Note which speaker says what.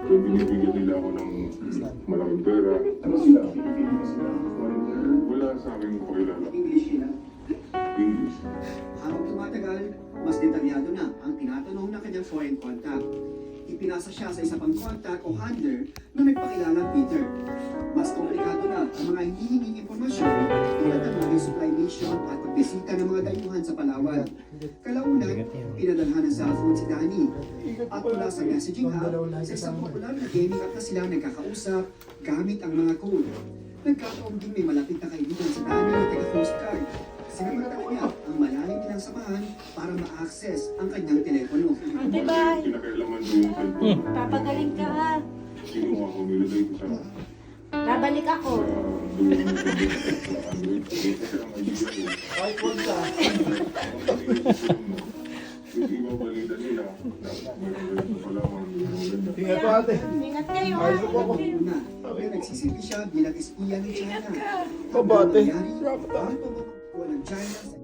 Speaker 1: So, binibigyan nila ako ng malaking pera. Wala sa akin pakilala.
Speaker 2: English sila.
Speaker 1: English.
Speaker 2: Habang tumatagal, mas detalyado na ang tinatanong ng kanyang foreign contact. Ipinasa siya sa isa pang contact o handler na nagpakilalang Peter. Mas komplikado na ang mga hihinging impormasyon tulad ng mga supply mission at pagbisita ng mga dayuhan sa Palawan. Kalaunan, pinadalhan ng cellphone si Danny. At mula sa messaging app, sa isang popular na gaming app na sila nagkakausap gamit ang mga code. Nagkataon din may malapit na kaibigan si Danny na taga-Coast Guard. Sinamantala niya ang malalim nilang samahan para ma-access ang kanyang telepono.
Speaker 3: Ate, bye.
Speaker 1: Kinakailaman mo yung cellphone.
Speaker 3: Papagaling ka ha.
Speaker 1: Kinuha ko, nilagay ko sa
Speaker 3: Babalik ako.
Speaker 1: doon sa Android. Kasi ang idea ko,
Speaker 4: iPhone ka.
Speaker 1: yung ibang balita nila, mayroon sa Palawan, ganyan.
Speaker 4: Ingat po ate.
Speaker 3: Ingat kayo ha.
Speaker 4: Ayos po ako.
Speaker 2: Una, kaya nagsisilbi siya bilang espiya ng China.
Speaker 4: Kabate.
Speaker 2: Ang nangyari, ang pamamakuha ng China sa